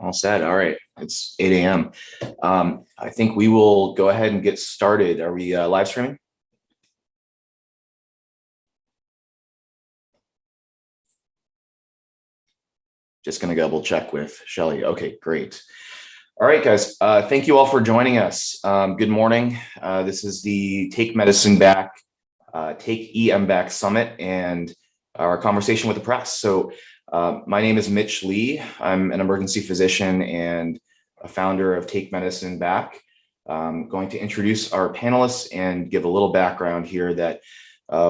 All set. All right. It's 8 a.m. I think we will go ahead and get started. Are we live streaming? Just going to double check with Shelly. Okay, great. All right, guys. Thank you all for joining us. Good morning. This is the Take Medicine Back, Take EM Back Summit and our conversation with the press. So my name is Mitch Lee. I'm an emergency physician and a founder of Take Medicine Back. I'm going to introduce our panelists and give a little background here that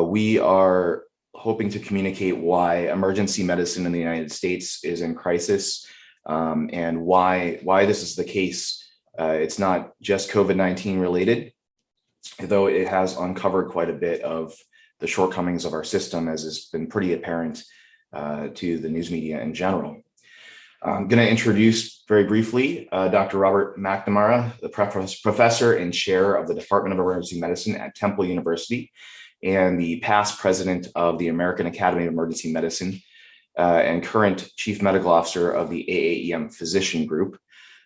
we are hoping to communicate why emergency medicine in the United States is in crisis and why this is the case. It's not just COVID-19 related, though it has uncovered quite a bit of the shortcomings of our system, as has been pretty apparent to the news media in general. I'm going to introduce very briefly Dr. Robert McNamara, the professor and chair of the Department of Emergency Medicine at Temple University and the past president of the American Academy of Emergency Medicine and current chief medical officer of the AAEM physician group.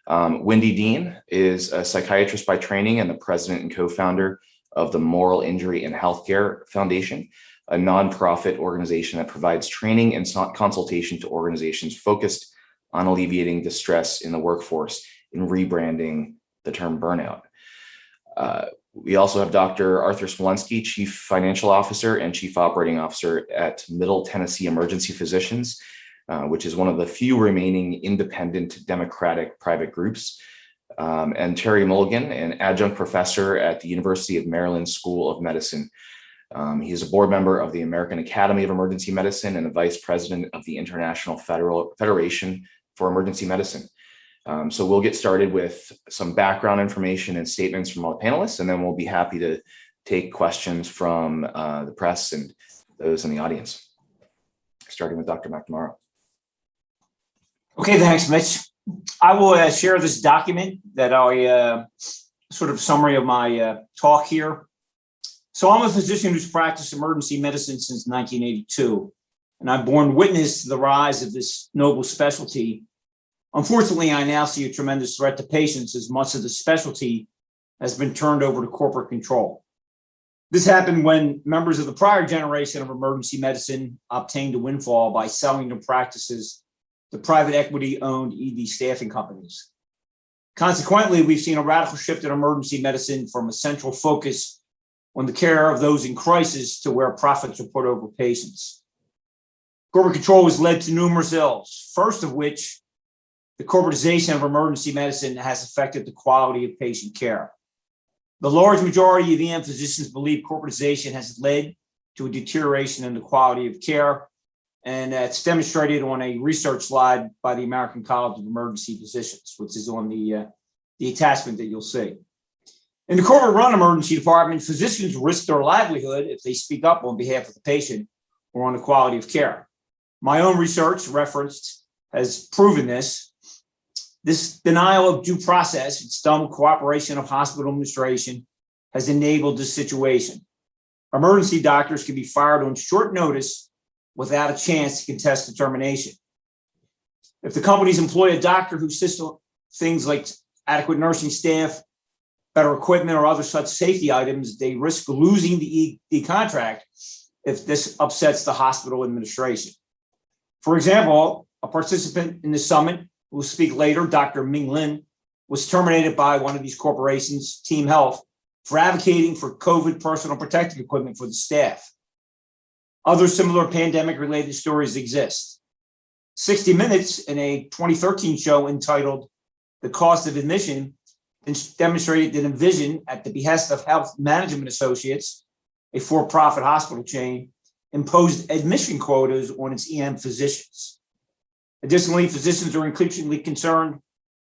Wendy Dean is a psychiatrist by training and the president and co-founder of the Moral Injury and Healthcare Foundation, a nonprofit organization that provides training and consultation to organizations focused on alleviating distress in the workforce and rebranding the term burnout. We also have Dr. Arthur Schmelinski, Chief Financial Officer and Chief Operating Officer at Middle Tennessee Emergency Physicians, which is one of the few remaining independent democratic private groups. And Terry Mulligan, an adjunct professor at the University of Maryland School of Medicine. He is a board member of the American Academy of Emergency Medicine and the vice president of the International Federation for Emergency Medicine. So we'll get started with some background information and statements from all the panelists, and then we'll be happy to take questions from the press and those in the audience, starting with Dr. McNamara. Okay, thanks, Mitch. I will share this document that I sort of summary of my talk here. So I'm a physician who's practiced emergency medicine since 1982, and I've borne witness to the rise of this noble specialty. Unfortunately, I now see a tremendous threat to patients as much of the specialty has been turned over to corporate control. This happened when members of the prior generation of emergency medicine obtained a windfall by selling their practices to private equity-owned ED staffing companies. Consequently, we've seen a radical shift in emergency medicine from a central focus on the care of those in crisis to where profits are put over patients. Corporate control has led to numerous ills, first of which the corporatization of emergency medicine has affected the quality of patient care. The large majority of EM physicians believe corporatization has led to a deterioration in the quality of care, and that's demonstrated on a research slide by the American College of Emergency Physicians, which is on the attachment that you'll see. In the corporate-run emergency department, physicians risk their livelihood if they speak up on behalf of the patient or on the quality of care. My own research referenced has proven this. This denial of due process and dumb cooperation of hospital administration has enabled this situation. Emergency doctors can be fired on short notice without a chance to contest the termination. If the companies employ a doctor who insists on things like adequate nursing staff, better equipment, or other such safety items, they risk losing the contract if this upsets the hospital administration. For example, a participant in the summit, who will speak later, Dr. Ming Lin, was terminated by one of these corporations, Team Health, for advocating for COVID personal protective equipment for the staff. Other similar pandemic-related stories exist. 60 Minutes, in a 2013 show entitled The Cost of Admission, demonstrated that Envision, at the behest of Health Management Associates, a for-profit hospital chain, imposed admission quotas on its EM physicians. Additionally, physicians are increasingly concerned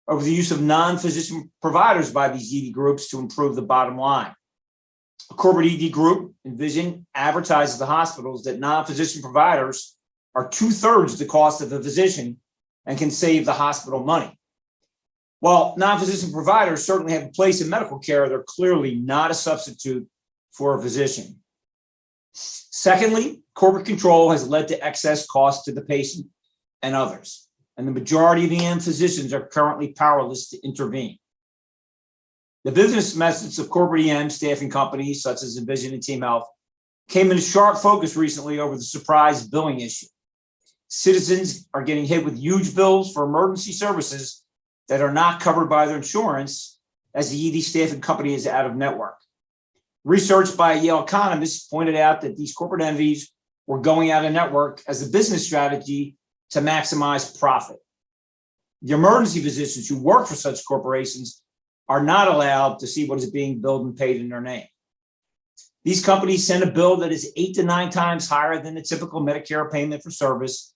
over the use of non-physician providers by these ED groups to improve the bottom line. A corporate ED group, Envision, advertises to hospitals that non-physician providers are 2/3 the cost of a physician and can save the hospital money. While non-physician providers certainly have a place in medical care, they're clearly not a substitute for a physician. Secondly, corporate control has led to excess costs to the patient and others. and the majority of EM physicians are currently powerless to intervene. The business methods of corporate EM staffing companies such as Envision and Team Health came into sharp focus recently over the surprise billing issue. Citizens are getting hit with huge bills for emergency services that are not covered by their insurance, as the ED staffing company is out of network. Research by Yale economists pointed out that these corporate entities were going out of network as a business strategy to maximize profit. The emergency physicians who work for such corporations are not allowed to see what is being billed and paid in their name. These companies send a bill that is 8 to 9 times higher than the typical Medicare payment for service,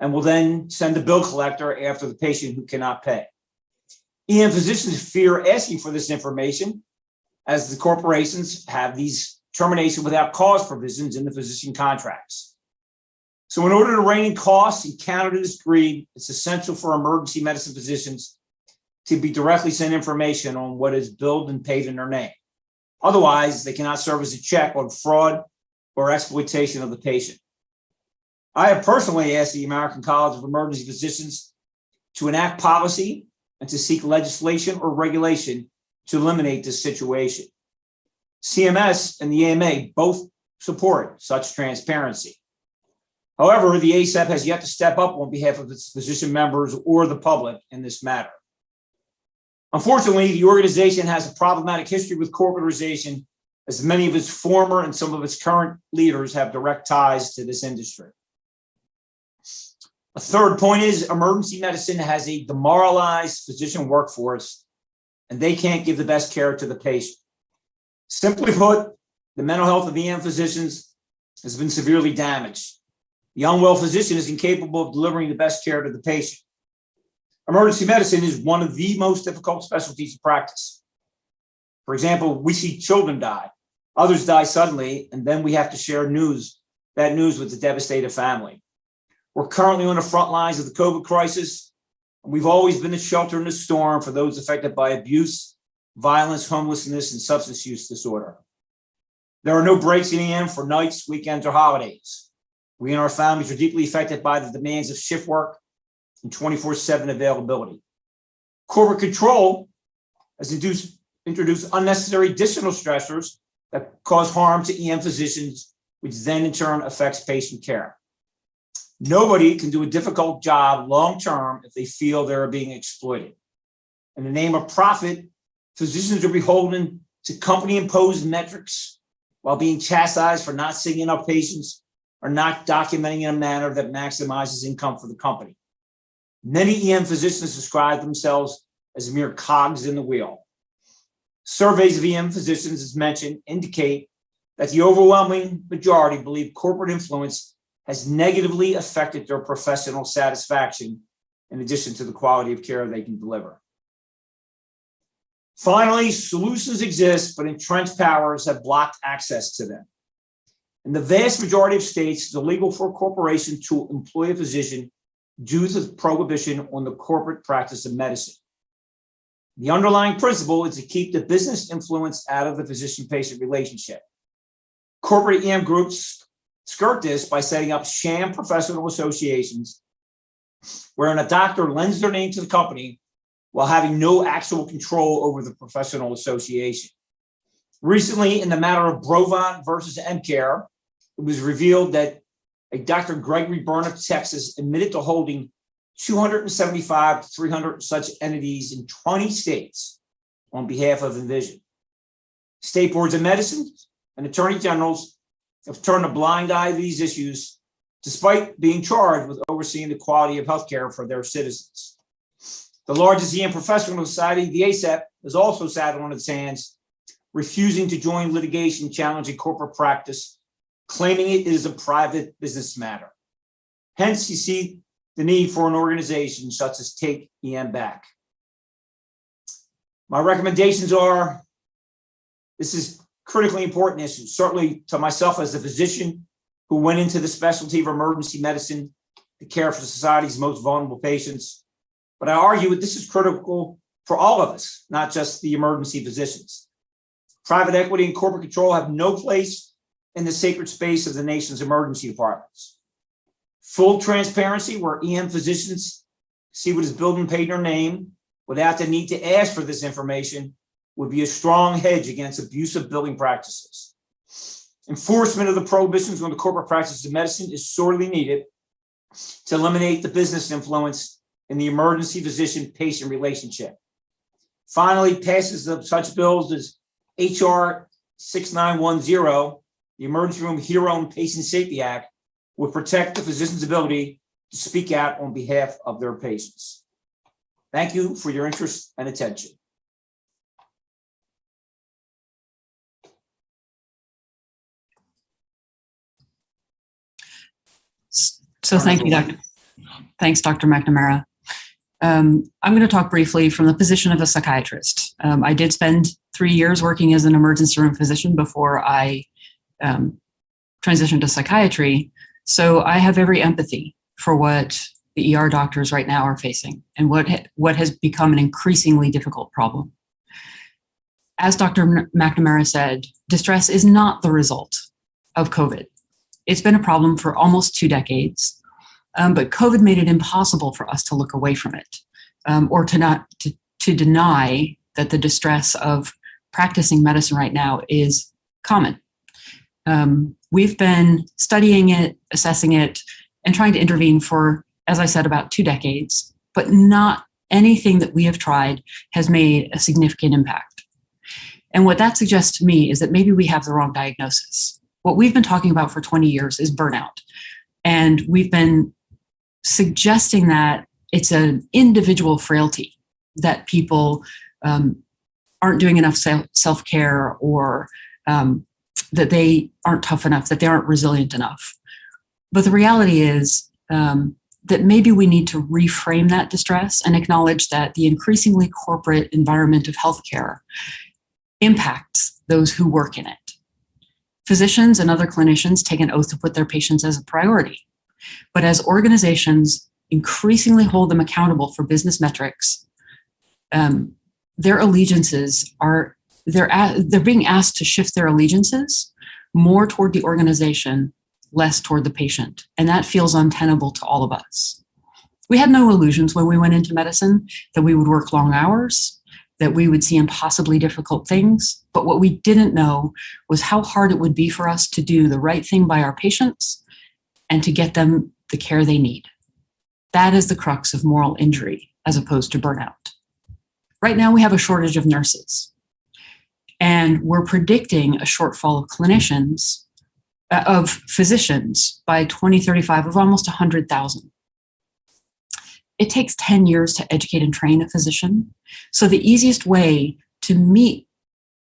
and will then send a bill collector after the patient who cannot pay. EM physicians fear asking for this information, as the corporations have these termination without cause provisions in the physician contracts. So in order to rein in costs and counter this greed, it's essential for emergency medicine physicians to be directly sent information on what is billed and paid in their name. Otherwise, they cannot serve as a check on fraud or exploitation of the patient. I have personally asked the American College of Emergency Physicians to enact policy and to seek legislation or regulation to eliminate this situation. CMS and the AMA both support such transparency. However, the ACEP has yet to step up on behalf of its physician members or the public in this matter. Unfortunately, the organization has a problematic history with corporatization, as many of its former and some of its current leaders have direct ties to this industry. A third point is emergency medicine has a demoralized physician workforce, and they can't give the best care to the patient. Simply put, the mental health of EM physicians has been severely damaged. The unwell physician is incapable of delivering the best care to the patient. Emergency medicine is one of the most difficult specialties to practice. For example, we see children die, others die suddenly, and then we have to share that news with the devastated family. We're currently on the front lines of the COVID crisis, and we've always been the shelter in the storm for those affected by abuse, violence, homelessness, and substance use disorder. There are no breaks in EM for nights, weekends, or holidays. We and our families are deeply affected by the demands of shift work and 24/7 availability. Corporate control has introduced unnecessary additional stressors that cause harm to EM physicians, which then in turn affects patient care. Nobody can do a difficult job long-term if they feel they're being exploited. In the name of profit, physicians are beholden to company-imposed metrics while being chastised for not seeing enough patients or not documenting in a manner that maximizes income for the company. Many EM physicians describe themselves as mere cogs in the wheel. Surveys of EM physicians, as mentioned, indicate that the overwhelming majority believe corporate influence has negatively affected their professional satisfaction, in addition to the quality of care they can deliver. Finally, solutions exist, but entrenched powers have blocked access to them. In the vast majority of states, it's illegal for a corporation to employ a physician due to the prohibition on the corporate practice of medicine. The underlying principle is to keep the business influence out of the physician-patient relationship. Corporate EM groups skirt this by setting up sham professional associations wherein a doctor lends their name to the company while having no actual control over the professional association. Recently, in the matter of Brovant versus MCare, it was revealed that a Dr. Gregory Byrne of Texas admitted to holding 275 to 300 such entities in 20 states on behalf of Envision. State boards of medicine and attorney generals have turned a blind eye to these issues, despite being charged with overseeing the quality of healthcare for their citizens. The largest EM professional society, the ACEP, has also sat on its hands, refusing to join litigation challenging corporate practice, claiming it is a private business matter. Hence, you see the need for an organization such as Take EM Back. My recommendations are, this is critically important issue, certainly to myself as a physician who went into the specialty of emergency medicine to care for society's most vulnerable patients. But I argue that this is critical for all of us, not just the emergency physicians. Private equity and corporate control have no place in the sacred space of the nation's emergency departments. Full transparency, where EM physicians see what is billed and paid in their name without the need to ask for this information would be a strong hedge against abusive billing practices. Enforcement of the prohibitions on the corporate practice of medicine is sorely needed to eliminate the business influence in the emergency physician-patient relationship. Finally, passes of such bills as HR 6910, the Emergency Room Hero and Patient Safety Act, would protect the physician's ability to speak out on behalf of their patients. Thank you for your interest and attention. So thank you, Dr. Thanks, Dr. McNamara. I'm going to talk briefly from the position of a psychiatrist. I did spend 3 years working as an emergency room physician before I transitioned to psychiatry. So I have every empathy for what the ER doctors right now are facing and what has become an increasingly difficult problem. As Dr. McNamara said, distress is not the result of COVID. It's been a problem for almost 2 decades, but COVID made it impossible for us to look away from it or to deny that the distress of practicing medicine right now is common. We've been studying it, assessing it, and trying to intervene for, as I said, about 2 decades, but not anything that we have tried has made a significant impact. And what that suggests to me is that maybe we have the wrong diagnosis. What we've been talking about for 20 years is burnout. And we've been suggesting that it's an individual frailty, that people aren't doing enough self-care or that they aren't tough enough, that they aren't resilient enough. But the reality is that maybe we need to reframe that distress and acknowledge that the increasingly corporate environment of healthcare impacts those who work in it. Physicians and other clinicians take an oath to put their patients as a priority. But as organizations increasingly hold them accountable for business metrics, their allegiances are, they're being asked to shift their allegiances more toward the organization, less toward the patient. And that feels untenable to all of us. We had no illusions when we went into medicine that we would work long hours, that we would see impossibly difficult things. But what we didn't know was how hard it would be for us to do the right thing by our patients and to get them the care they need. That is the crux of moral injury as opposed to burnout. Right now, we have a shortage of nurses, and we're predicting a shortfall of clinicians, of physicians by 2035 of almost 100,000. It takes 10 years to educate and train a physician. So the easiest way to meet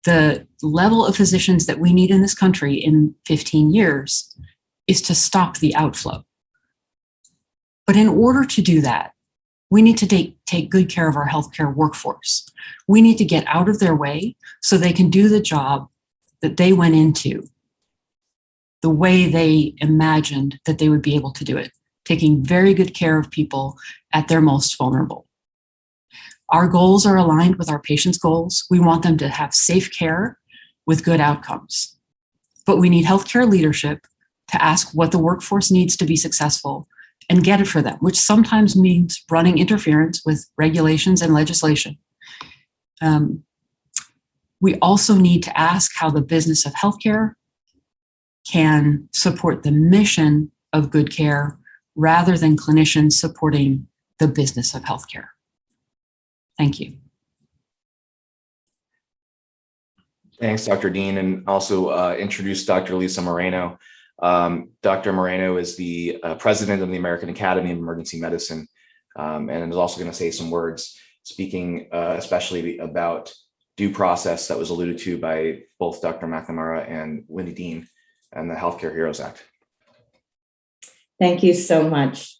the level of physicians that we need in this country in 15 years is to stop the outflow. But in order to do that, we need to take good care of our healthcare workforce. We need to get out of their way so they can do the job that they went into the way they imagined that they would be able to do it, taking very good care of people at their most vulnerable. Our goals are aligned with our patients' goals. We want them to have safe care with good outcomes. But we need healthcare leadership to ask what the workforce needs to be successful and get it for them, which sometimes means running interference with regulations and legislation. We also need to ask how the business of healthcare can support the mission of good care rather than clinicians supporting the business of healthcare. Thank you. Thanks, Dr. Dean, and also introduce Dr. Lisa Moreno. Dr. Moreno is the president of the American Academy of Emergency Medicine, and is also going to say some words speaking especially about due process that was alluded to by both Dr. McNamara and Wendy Dean and the Healthcare Heroes Act. Thank you so much.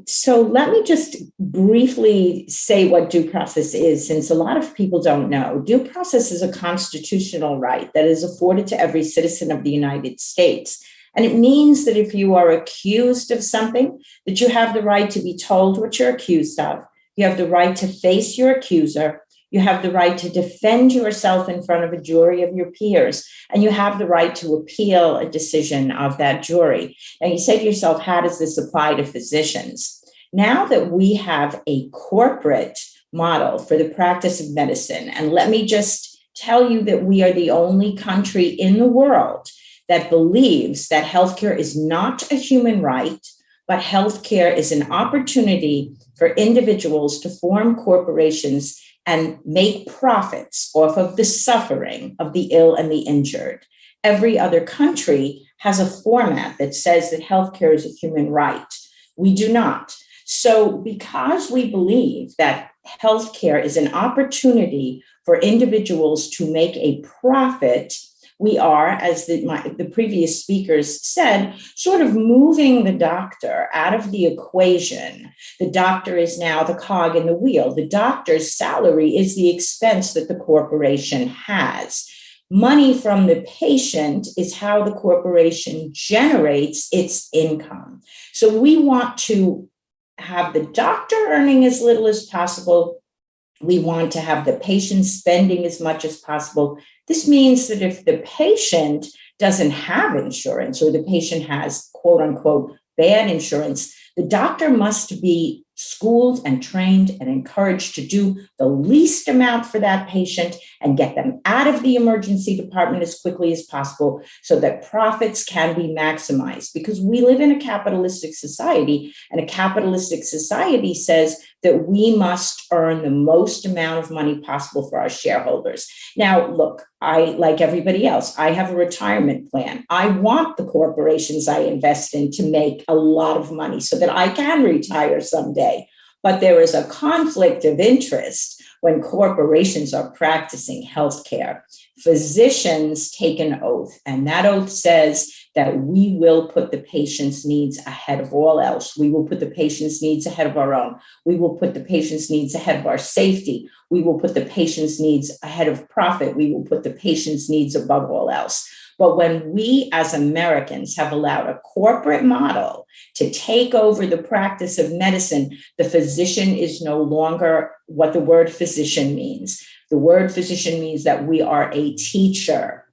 So let me just briefly say what due process is, since a lot of people don't know. Due process is a constitutional right that is afforded to every citizen of the United States. And it means that if you are accused of something, that you have the right to be told what you're accused of. You have the right to face your accuser. You have the right to defend yourself in front of a jury of your peers, and you have the right to appeal a decision of that jury. Now, you say to yourself, how does this apply to physicians? Now that we have a corporate model for the practice of medicine, and let me just tell you that we are the only country in the world that believes that healthcare is not a human right, but healthcare is an opportunity for individuals to form corporations and make profits off of the suffering of the ill and the injured. Every other country has a format that says that healthcare is a human right. We do not. So because we believe that healthcare is an opportunity for individuals to make a profit, we are, as the previous speakers said, sort of moving the doctor out of the equation. The doctor is now the cog in the wheel. The doctor's salary is the expense that the corporation has. Money from the patient is how the corporation generates its income. So we want to have the doctor earning as little as possible. We want to have the patient spending as much as possible. This means that if the patient doesn't have insurance or the patient has, quote unquote, bad insurance, the doctor must be schooled and trained and encouraged to do the least amount for that patient and get them out of the emergency department as quickly as possible so that profits can be maximized. Because we live in a capitalistic society, and a capitalistic society says that we must earn the most amount of money possible for our shareholders. Now, look, like everybody else, I have a retirement plan. I want the corporations I invest in to make a lot of money so that I can retire someday. But there is a conflict of interest when corporations are practicing healthcare. Physicians take an oath, and that oath says that we will put the patient's needs ahead of all else. We will put the patient's needs ahead of our own. We will put the patient's needs ahead of our safety. We will put the patient's needs ahead of profit. We will put the patient's needs above all else. But when we as Americans have allowed a corporate model to take over the practice of medicine, the physician is no longer what the word physician means. The word physician means that we are a teacher.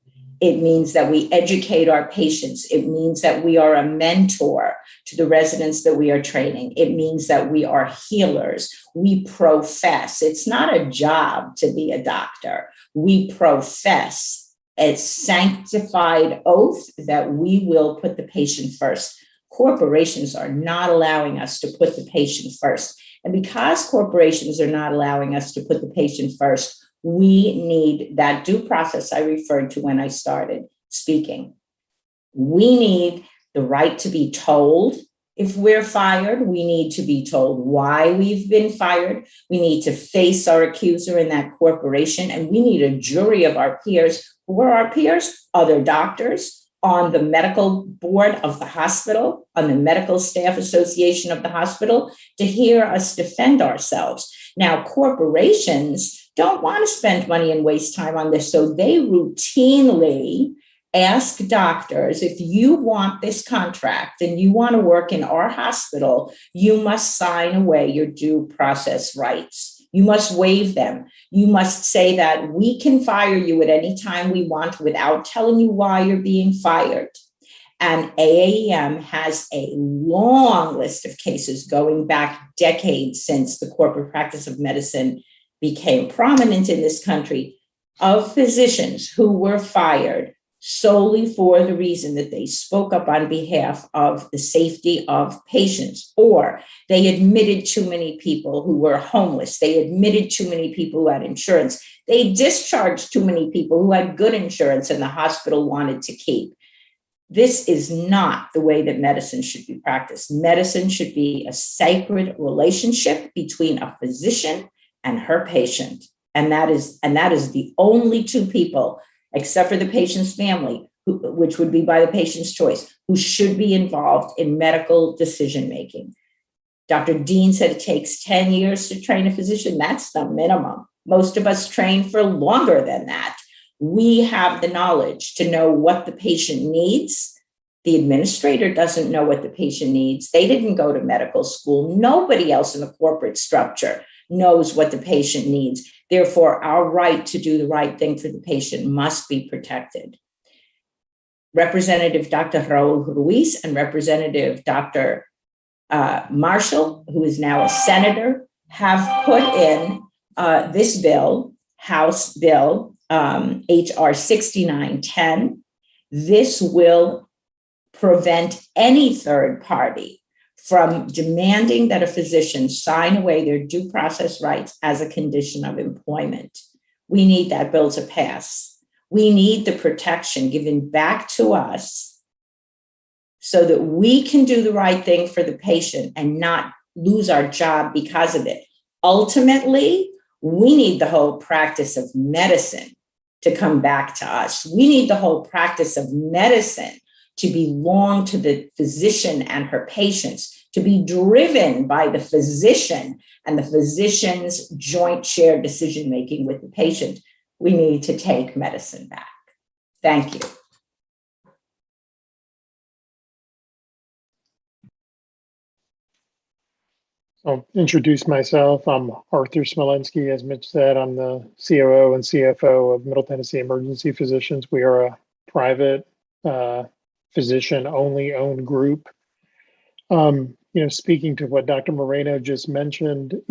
It means that we educate our patients. It means that we are a mentor to the residents that we are training. It means that we are healers. We profess. It's not a job to be a doctor. We profess a sanctified oath that we will put the patient first. Corporations are not allowing us to put the patient first. And because corporations are not allowing us to put the patient first, we need that due process I referred to when I started speaking. We need the right to be told if we're fired. We need to be told why we've been fired. We need to face our accuser in that corporation. And we need a jury of our peers. Who are our peers? Other doctors on the medical board of the hospital, on the medical staff association of the hospital, to hear us defend ourselves. Now, corporations don't want to spend money and waste time on this, so they routinely ask doctors, if you want this contract and you want to work in our hospital, you must sign away your due process rights. You must waive them. You must say that we can fire you at any time we want without telling you why you're being fired. And AAEM has a long list of cases going back decades since the corporate practice of medicine became prominent in this country, of physicians who were fired solely for the reason that they spoke up on behalf of the safety of patients, or they admitted too many people who were homeless. They admitted too many people who had insurance. They discharged too many people who had good insurance and the hospital wanted to keep. This is not the way that medicine should be practiced. Medicine should be a sacred relationship between a physician and her patient. And that is the only two people, except for the patient's family, which would be by the patient's choice, who should be involved in medical decision-making. Dr. Dean said it takes 10 years to train a physician. That's the minimum. Most of us train for longer than that. We have the knowledge to know what the patient needs. The administrator doesn't know what the patient needs. They didn't go to medical school. Nobody else in the corporate structure knows what the patient needs. Therefore, our right to do the right thing for the patient must be protected. Representative Dr. Raul Ruiz and Representative Dr. Marshall, who is now a senator, have put in this bill, House Bill HR 6910. This will prevent any third party from demanding that a physician sign away their due process rights as a condition of employment. We need that bill to pass. We need the protection given back to us so that we can do the right thing for the patient and not lose our job because of it. Ultimately, we need the whole practice of medicine to come back to us. We need the whole practice of medicine to belong to the physician and her patients, to be driven by the physician and the physician's joint shared decision-making with the patient. We need to take medicine back. Thank you. I'll introduce myself. I'm Arthur Schmelinski. As Mitch said, I'm the COO and CFO of Middle Tennessee Emergency Physicians. We are a private physician-only owned group. Speaking to what Dr. Moreno just mentioned,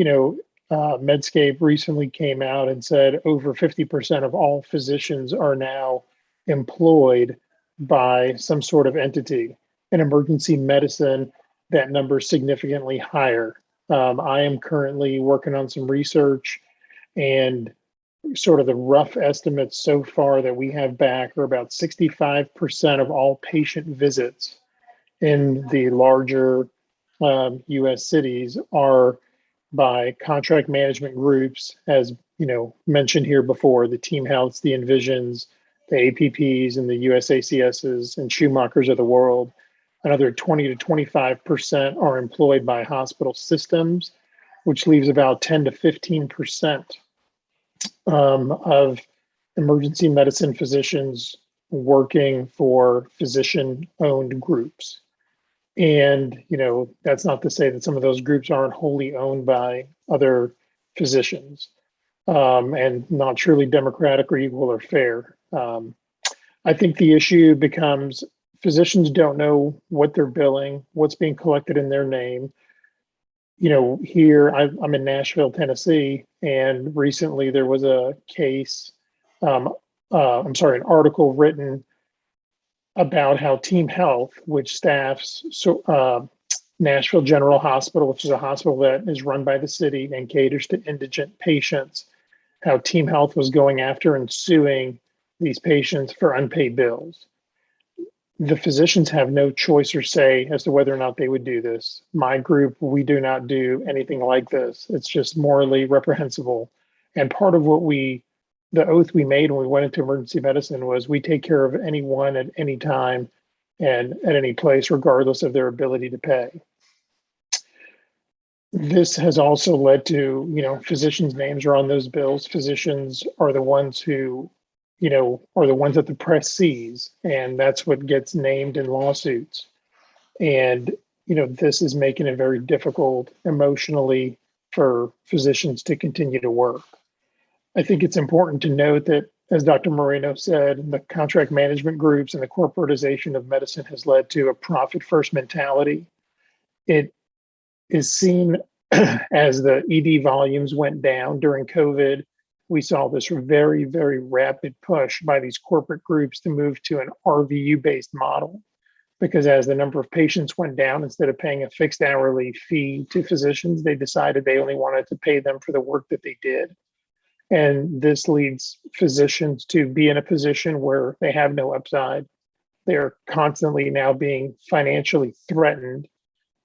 Medscape recently came out and said over 50% of all physicians are now employed by some sort of entity. In emergency medicine, that number is significantly higher. I am currently working on some research, and sort of the rough estimates so far that we have back are about 65% of all patient visits in the larger U.S. cities are by contract management groups, as mentioned here before, the Team Healths, the Envisions, the APPs, and the USACSs and Schumachers of the world. Another 20 to 25% are employed by hospital systems, which leaves about 10 to 15% of emergency medicine physicians working for physician-owned groups. And, that's not to say that some of those groups aren't wholly owned by other physicians and not truly democratic or equal or fair. I think the issue becomes physicians don't know what they're billing, what's being collected in their name. Here I'm in Nashville, Tennessee, and recently there was a case, an article written about how Team Health, which staffs Nashville General Hospital, which is a hospital that is run by the city and caters to indigent patients, how Team Health was going after and suing these patients for unpaid bills. The physicians have no choice or say as to whether or not they would do this. My group, we do not do anything like this. It's just morally reprehensible. And part of the oath we made when we went into emergency medicine was we take care of anyone at any time and at any place, regardless of their ability to pay. This has also led to, physicians' names are on those bills. Physicians are the ones who are the ones that the press sees, and that's what gets named in lawsuits. And, this is making it very difficult emotionally for physicians to continue to work. I think it's important to note that, as Dr. Moreno said, the contract management groups and the corporatization of medicine has led to a profit-first mentality. It is seen as the ED volumes went down during COVID. We saw this very, very rapid push by these corporate groups to move to an RVU-based model, because as the number of patients went down, instead of paying a fixed hourly fee to physicians, they decided they only wanted to pay them for the work that they did. And this leads physicians to be in a position where they have no upside. They're constantly now being financially threatened,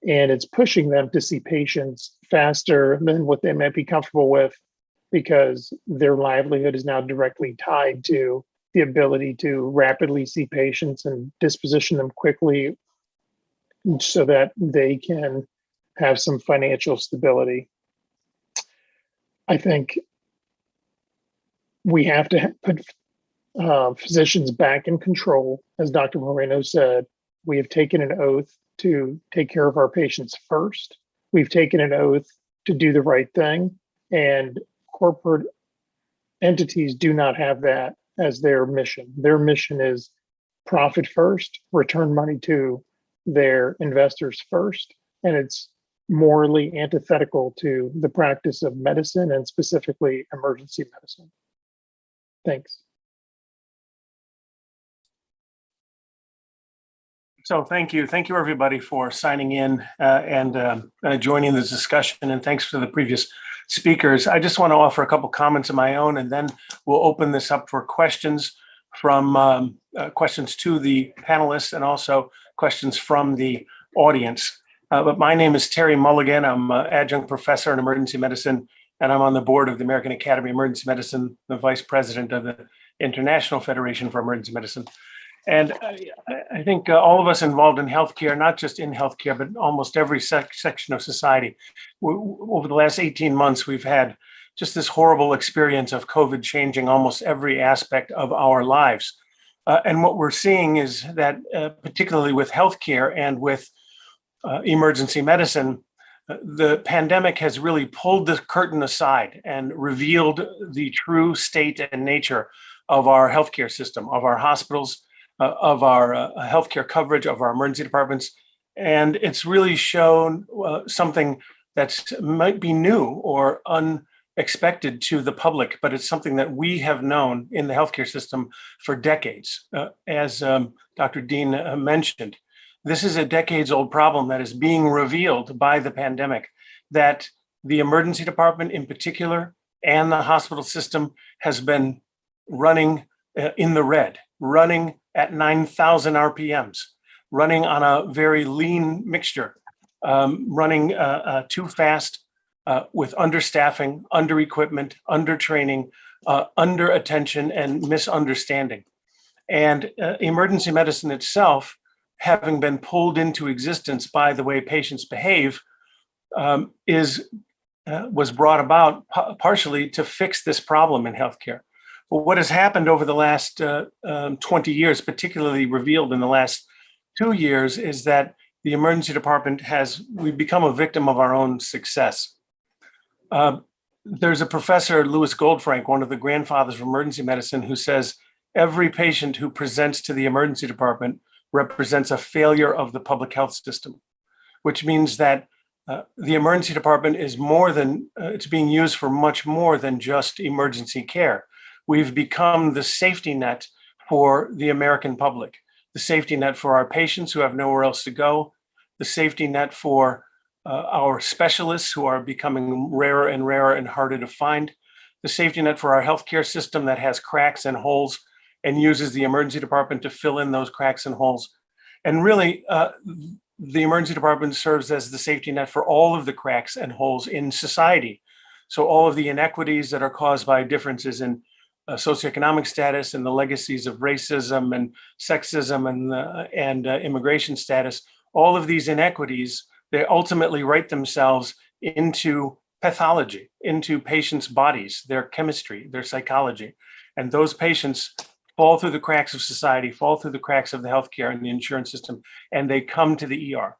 and it's pushing them to see patients faster than what they might be comfortable with, because their livelihood is now directly tied to the ability to rapidly see patients and disposition them quickly so that they can have some financial stability. I think we have to put physicians back in control. As Dr. Moreno said, we have taken an oath to take care of our patients first. We've taken an oath to do the right thing, and corporate entities do not have that as their mission. Their mission is profit first, return money to their investors first, and it's morally antithetical to the practice of medicine and specifically emergency medicine. Thanks. So thank you everybody for signing in and joining this discussion, and thanks for the previous speakers. I just want to offer a couple comments of my own, and then we'll open this up for questions from questions to the panelists and also questions from the audience. But my name is Terry Mulligan. I'm an adjunct professor in emergency medicine, and I'm on the board of the American Academy of Emergency Medicine, the vice president of the International Federation for Emergency Medicine. And I think all of us involved in healthcare, not just in healthcare, but almost every section of society, over the last 18 months, we've had just this horrible experience of COVID changing almost every aspect of our lives. And what we're seeing is that, particularly with healthcare and with emergency medicine, the pandemic has really pulled the curtain aside and revealed the true state and nature of our healthcare system, of our hospitals, of our healthcare coverage, of our emergency departments. And it's really shown something that might be new or unexpected to the public, but it's something that we have known in the healthcare system for decades. As Dr. Dean mentioned, this is a decades-old problem that is being revealed by the pandemic, that the emergency department in particular and the hospital system has been running in the red, running at 9,000 RPMs, running on a very lean mixture, running too fast, with understaffing, under equipment, under training, under attention, and misunderstanding. And emergency medicine itself, having been pulled into existence by the way patients behave, was brought about partially to fix this problem in healthcare. But what has happened over the last 20 years, particularly revealed in the last 2 years, is that the emergency department we've become a victim of our own success. There's a professor, Louis Goldfrank, one of the grandfathers of emergency medicine, who says every patient who presents to the emergency department represents a failure of the public health system, which means that the emergency department is it's being used for much more than just emergency care. We've become the safety net for the American public, the safety net for our patients who have nowhere else to go, the safety net for our specialists who are becoming rarer and rarer and harder to find, the safety net for our healthcare system that has cracks and holes and uses the emergency department to fill in those cracks and holes. And really, the emergency department serves as the safety net for all of the cracks and holes in society. So all of the inequities that are caused by differences in socioeconomic status and the legacies of racism and sexism and immigration status, all of these inequities, they ultimately write themselves into pathology, into patients' bodies, their chemistry, their psychology. And those patients fall through the cracks of society, fall through the cracks of the healthcare and the insurance system, and they come to the ER.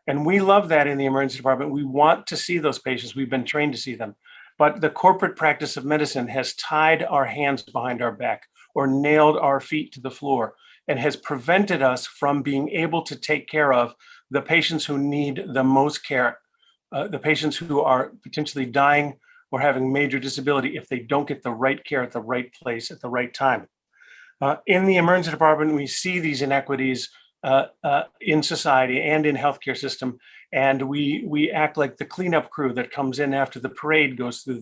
And we love that in the emergency department. We want to see those patients. We've been trained to see them. But the corporate practice of medicine has tied our hands behind our back or nailed our feet to the floor and has prevented us from being able to take care of the patients who need the most care, the patients who are potentially dying or having major disability if they don't get the right care at the right place at the right time. In the emergency department, we see these inequities in society and in healthcare system, and we act like the cleanup crew that comes in after the parade goes through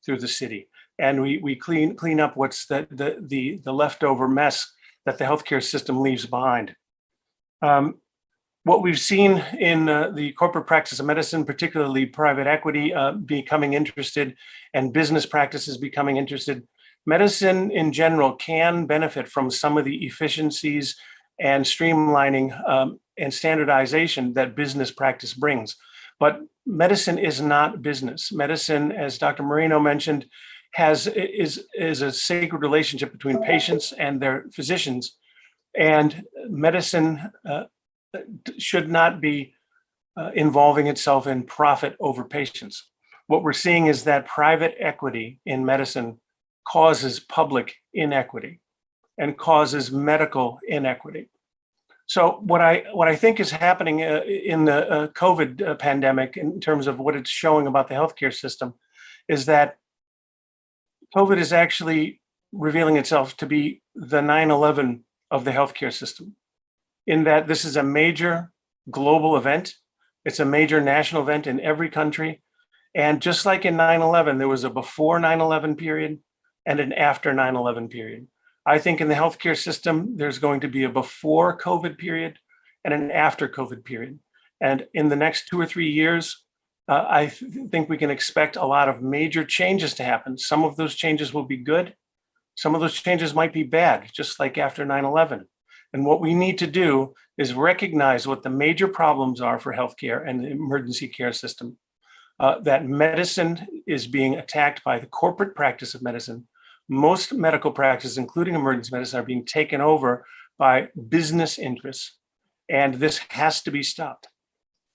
the city, and we clean up what's the leftover mess that the healthcare system leaves behind. What we've seen in the corporate practice of medicine, particularly private equity becoming interested and business practices becoming interested, medicine in general can benefit from some of the efficiencies and streamlining and standardization that business practice brings. But medicine is not business. Medicine, as Dr. Marino mentioned, is a sacred relationship between patients and their physicians. And medicine should not be involving itself in profit over patients. What we're seeing is that private equity in medicine causes public inequity and causes medical inequity. So what I think is happening in the COVID pandemic, in terms of what it's showing about the healthcare system, is that COVID is actually revealing itself to be the 9/11 of the healthcare system, in that this is a major global event. It's a major national event in every country. And just like in 9/11, there was a before 9/11 period and an after 9/11 period. I think in the healthcare system, there's going to be a before COVID period and an after COVID period. And in the next 2 or 3 years, I think we can expect a lot of major changes to happen. Some of those changes will be good. Some of those changes might be bad, just like after 9/11. And what we need to do is recognize what the major problems are for healthcare and the emergency care system. That medicine is being attacked by the corporate practice of medicine. Most medical practices, including emergency medicine, are being taken over by business interests. And this has to be stopped.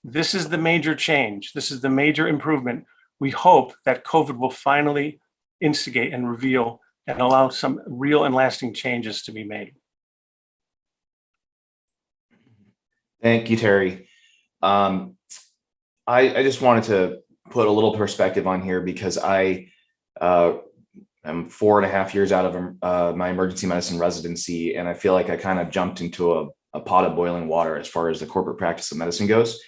This is the major change. This is the major improvement. We hope that COVID will finally instigate and reveal and allow some real and lasting changes to be made. Thank you, Terry. I just wanted to put a little perspective on here because I'm 4.5 years out of my emergency medicine residency, and I feel like I kind of jumped into a pot of boiling water as far as the corporate practice of medicine goes.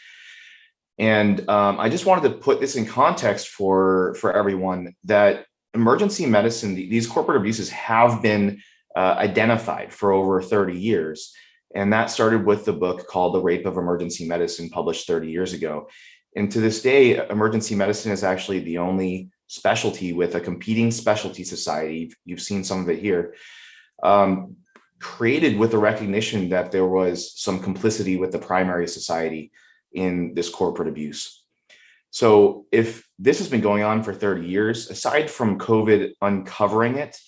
And I just wanted to put this in context for everyone that emergency medicine, these corporate abuses have been identified for over 30 years. And that started with the book called The Rape of Emergency Medicine, published 30 years ago. And to this day, emergency medicine is actually the only specialty with a competing specialty society. You've seen some of it here, created with the recognition that there was some complicity with the primary society in this corporate abuse. So if this has been going on for 30 years, aside from COVID uncovering it,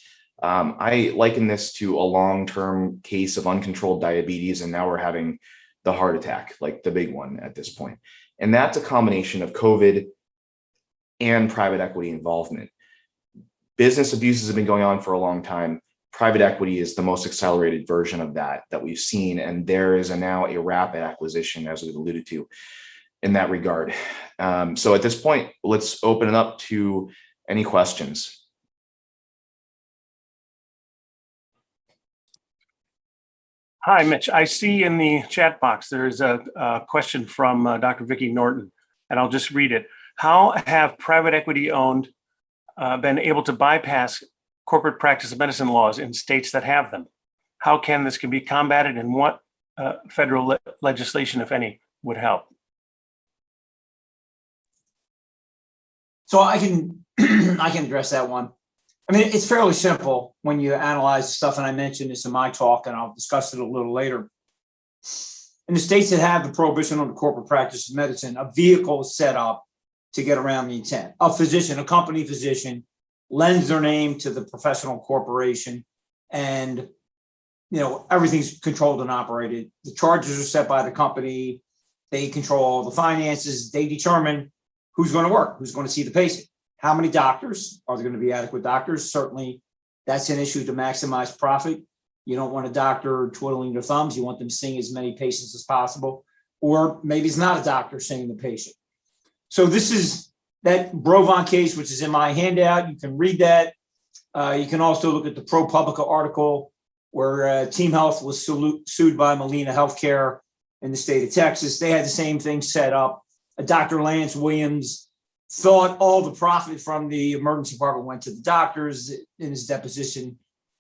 I liken this to a long-term case of uncontrolled diabetes, and now we're having the heart attack, like the big one at this point. And that's a combination of COVID and private equity involvement. Business abuses have been going on for a long time. Private equity is the most accelerated version of that we've seen. And there is now a rapid acquisition, as we've alluded to, in that regard. So at this point, let's open it up to any questions. Hi, Mitch. I see in the chat box there's a question from Dr. Vicki Norton, and I'll just read it. How have private equity owned been able to bypass corporate practice of medicine laws in states that have them? How can this be combated, and what federal legislation, if any, would help? So I can address that one. I mean, it's fairly simple when you analyze the stuff, and I mentioned this in my talk, and I'll discuss it a little later. In the states that have the prohibition on the corporate practice of medicine, a vehicle is set up to get around the intent. A physician, a company physician, lends their name to the professional corporation, and everything's controlled and operated. The charges are set by the company. They control all the finances. They determine who's going to work, who's going to see the patient. How many doctors? Are there going to be adequate doctors? Certainly, that's an issue to maximize profit. You don't want a doctor twiddling their thumbs. You want them seeing as many patients as possible. Or maybe it's not a doctor seeing the patient. So this is that Brovon case, which is in my handout. You can read that. You can also look at the ProPublica article where Team Health was sued by Molina Healthcare in the state of Texas. They had the same thing set up. Dr. Lance Williams thought all the profit from the emergency department went to the doctors. In his deposition,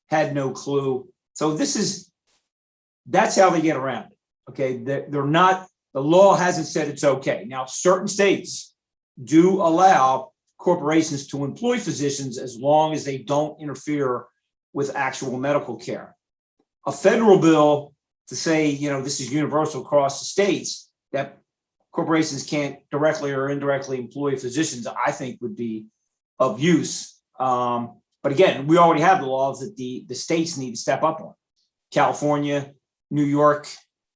had no clue. So that's how they get around it. Okay, they're not. The law hasn't said it's okay. Now, certain states do allow corporations to employ physicians as long as they don't interfere with actual medical care. A federal bill to say, this is universal across the states, that corporations can't directly or indirectly employ physicians, I think would be of use. But again, we already have the laws that the states need to step up on. California, New York,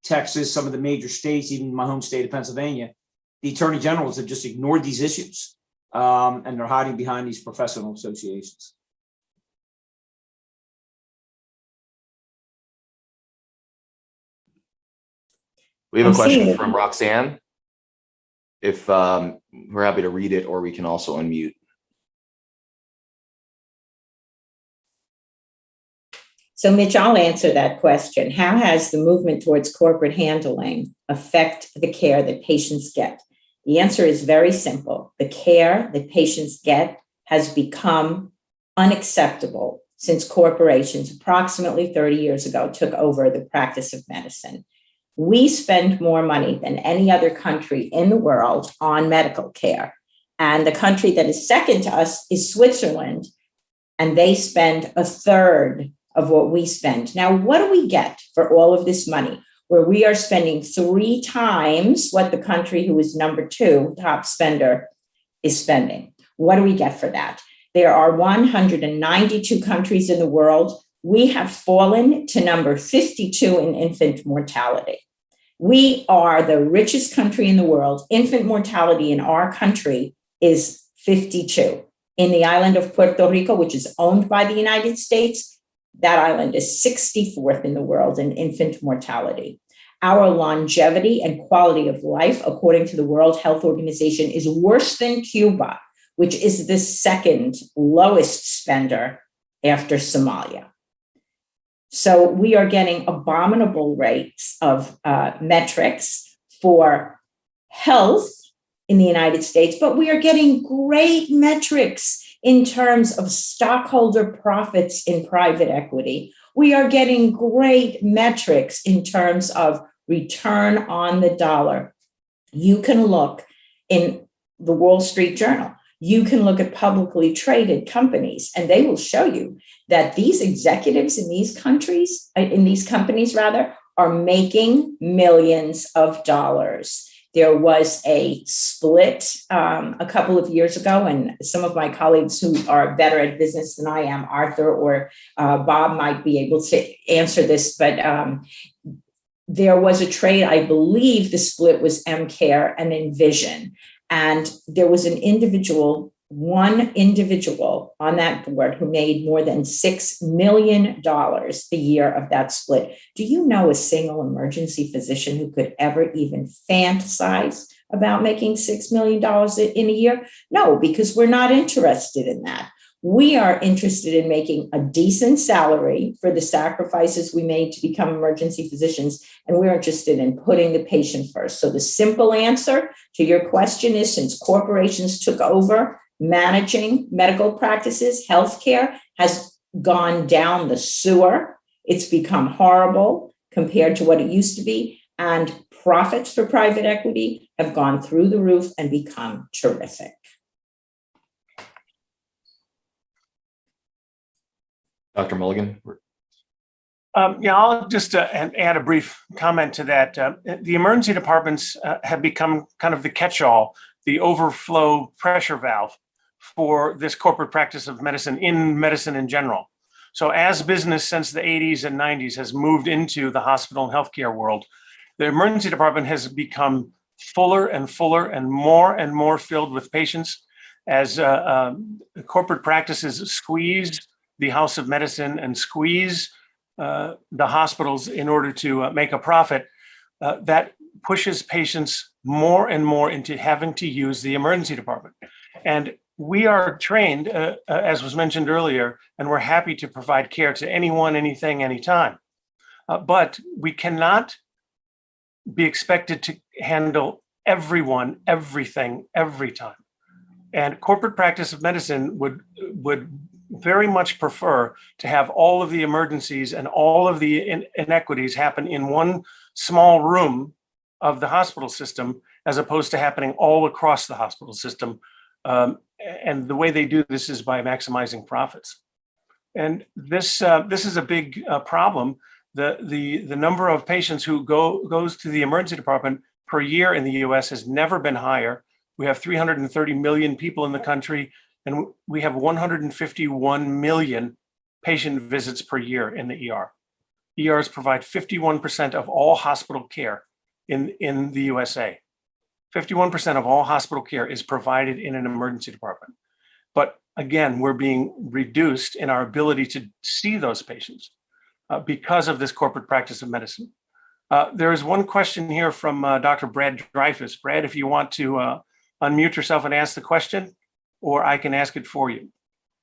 Texas, some of the major states, even my home state of Pennsylvania, the attorney generals have just ignored these issues, and they're hiding behind these professional associations. We have I'm a question seeing it. from Roxanne. If we're happy to read it, or we can also unmute. So Mitch, I'll answer that question. How has the movement towards corporate handling affect the care that patients get? The answer is very simple. The care that patients get has become unacceptable since corporations approximately 30 years ago took over the practice of medicine. We spend more money than any other country in the world on medical care. And the country that is second to us is Switzerland, and they spend a third of what we spend. Now, what do we get for all of this money, where we are spending 3 times what the country who is number 2 top spender is spending? What do we get for that? There are 192 countries in the world. We have fallen to number 52 in infant mortality. We are the richest country in the world. Infant mortality in our country is 52. In the island of Puerto Rico, which is owned by the United States, that island is 64th in the world in infant mortality. Our longevity and quality of life, according to the World Health Organization, is worse than Cuba, which is the second lowest spender after Somalia. So we are getting abominable rates of metrics for health in the United States, but we are getting great metrics in terms of stockholder profits in private equity. We are getting great metrics in terms of return on the dollar. You can look in the Wall Street Journal. You can look at publicly traded companies, and they will show you that these executives in these companies, are making millions of dollars. There was a split a couple of years ago, and some of my colleagues who are better at business than I am, Arthur or Bob, might be able to answer this, but there was a trade. I believe the split was MCare and Envision. And there was one individual on that board who made more than $6 million the year of that split. Do you know a single emergency physician who could ever even fantasize about making $6 million in a year? No, because we're not interested in that. We are interested in making a decent salary for the sacrifices we made to become emergency physicians, and we're interested in putting the patient first. So the simple answer to your question is, since corporations took over managing medical practices, healthcare has gone down the sewer. It's become horrible compared to what it used to be, and profits for private equity have gone through the roof and become terrific. Dr. Mulligan? I'll just add a brief comment to that. The emergency departments have become kind of the catch-all, the overflow pressure valve for this corporate practice of medicine in general. So as business since the 80s and 90s has moved into the hospital and healthcare world, the emergency department has become fuller and fuller and more filled with patients as corporate practices squeeze the house of medicine and squeeze the hospitals in order to make a profit. That pushes patients more and more into having to use the emergency department. And we are trained, as was mentioned earlier, and we're happy to provide care to anyone, anything, anytime. But we cannot be expected to handle everyone, everything, every time. And corporate practice of medicine would very much prefer to have all of the emergencies and all of the inequities happen in one small room of the hospital system, as opposed to happening all across the hospital system. And the way they do this is by maximizing profits. And this is a big problem. The number of patients who goes to the emergency department per year in the US has never been higher. We have 330 million people in the country, and we have 151 million patient visits per year in the ER. ERs provide 51% of all hospital care in the USA. 51% of all hospital care is provided in an emergency department. But again, we're being reduced in our ability to see those patients because of this corporate practice of medicine. There is one question here from Dr. Brad Dreyfus. Brad, if you want to unmute yourself and ask the question, or I can ask it for you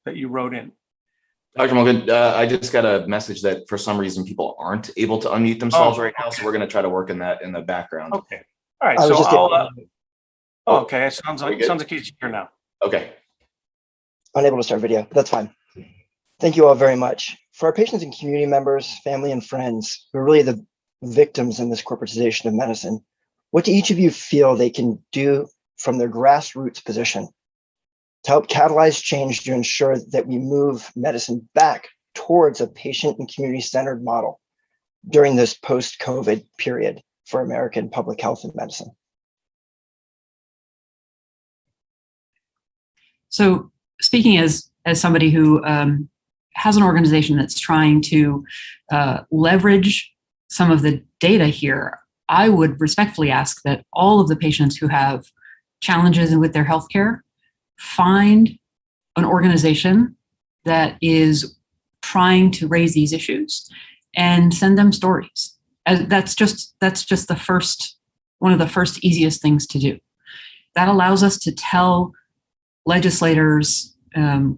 that you wrote in. Dr. Mulligan, I just got a message that for some reason people aren't able to unmute themselves right now, so we're going to try to work in that in the background. Okay. All right. So I'll. Okay. It sounds like he's here now. Okay. Unable to start video. That's fine. Thank you all very much. For our patients and community members, family and friends who are really the victims in this corporatization of medicine, what do each of you feel they can do from their grassroots position to help catalyze change to ensure that we move medicine back towards a patient and community-centered model during this post-COVID period for American public health and medicine? So speaking as somebody who has an organization that's trying to leverage some of the data here, I would respectfully ask that all of the patients who have challenges with their healthcare find an organization that is trying to raise these issues and send them stories. That's just the first, one of the first easiest things to do. That allows us to tell legislators,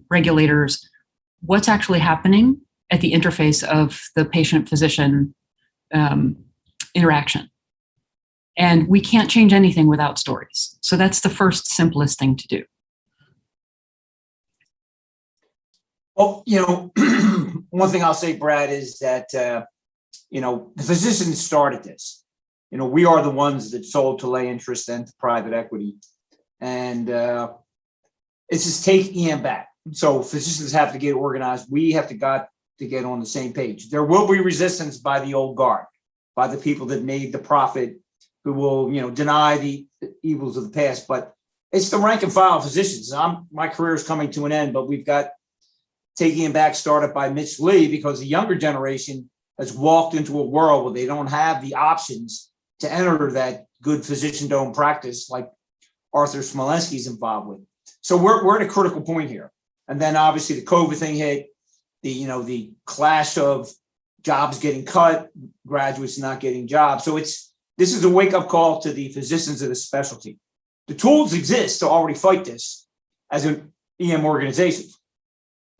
regulators, what's actually happening at the interface of the patient-physician interaction. And we can't change anything without stories. So that's the first simplest thing to do. Well, one thing I'll say, Brad, is that, the physicians started this. We are the ones that sold to lay interest and to private equity. And it's just take EM back. So physicians have to get organized. We have to get on the same page. There will be resistance by the old guard, by the people that made the profit, who will, deny the evils of the past. But it's the rank and file physicians. My career is coming to an end, but we've got Taking It Back started by Mitch Lee, because the younger generation has walked into a world where they don't have the options to enter that good physician-owned practice like Arthur Schmelinski is involved with. So we're at a critical point here. And then obviously the COVID thing hit, the clash of jobs getting cut, graduates not getting jobs. So this is a wake-up call to the physicians of the specialty. The tools exist to already fight this as an EM organization.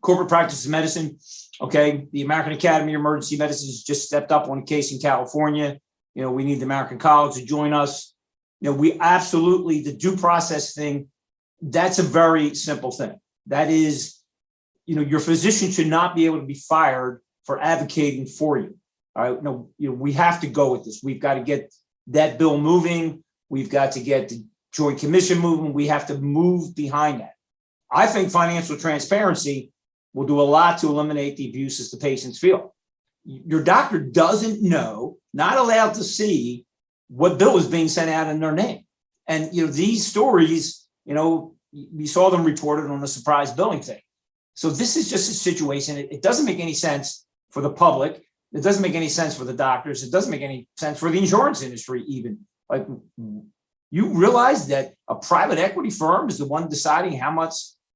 Corporate practice of medicine, okay, the American Academy of Emergency Medicine has just stepped up on a case in California. We need the American College to join us. We absolutely, the due process thing, that's a very simple thing. That is, your physician should not be able to be fired for advocating for you. All right, no, we have to go with this. We've got to get that bill moving. We've got to get the Joint Commission moving. We have to move behind that. I think financial transparency will do a lot to eliminate the abuses the patients feel. Your doctor doesn't know, not allowed to see what bill is being sent out in their name. And, these stories, we saw them reported on the surprise billing thing. So this is just a situation. It doesn't make any sense for the public. It doesn't make any sense for the doctors. It doesn't make any sense for the insurance industry even. Like, you realize that a private equity firm is the one deciding how much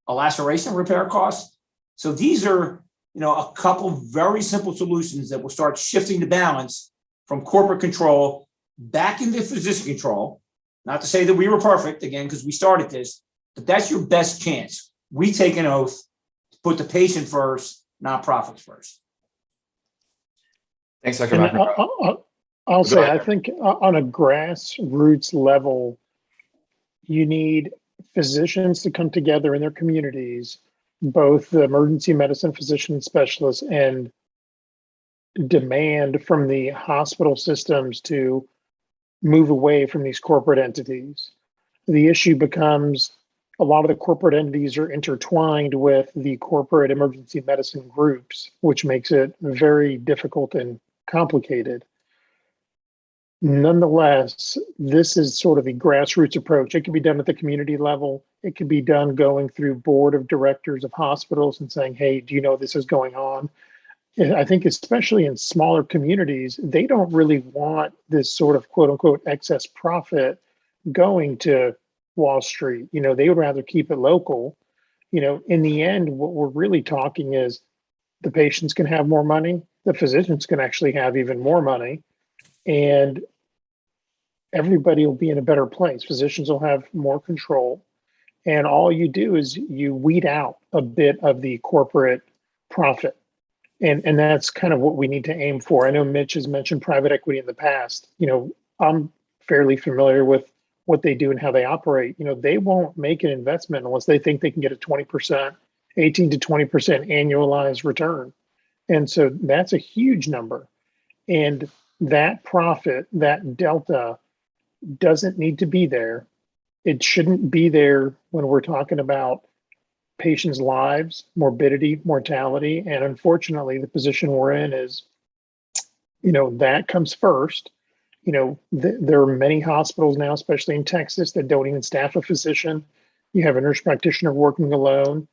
a laceration repair costs? So these are, a couple of very simple solutions that will start shifting the balance from corporate control back into physician control. Not to say that we were perfect, again, because we started this, but that's your best chance. We take an oath to put the patient first, not profits first. Thanks, Dr. McNamara. I'll say, I think on a grassroots level, you need physicians to come together in their communities, both the emergency medicine physician specialists, and demand from the hospital systems to move away from these corporate entities. The issue becomes a lot of the corporate entities are intertwined with the corporate emergency medicine groups, which makes it very difficult and complicated. Nonetheless, this is sort of a grassroots approach. It can be done at the community level. It can be done going through board of directors of hospitals and saying, hey, do you know this is going on? And I think especially in smaller communities, they don't really want this sort of quote unquote excess profit going to Wall Street. They would rather keep it local. In the end, what we're really talking is the patients can have more money. The physicians can actually have even more money. and everybody will be in a better place. Physicians will have more control. And all you do is you weed out a bit of the corporate profit. And that's kind of what we need to aim for. I know Mitch has mentioned private equity in the past. I'm fairly familiar with what they do and how they operate. They won't make an investment unless they think they can get a 20%, 18 to 20% annualized return. And so that's a huge number. And that profit, that delta, doesn't need to be there. It shouldn't be there when we're talking about patients' lives, morbidity, mortality. And unfortunately, the position we're in is, that comes first. There are many hospitals now, especially in Texas, that don't even staff a physician. You have a nurse practitioner working alone.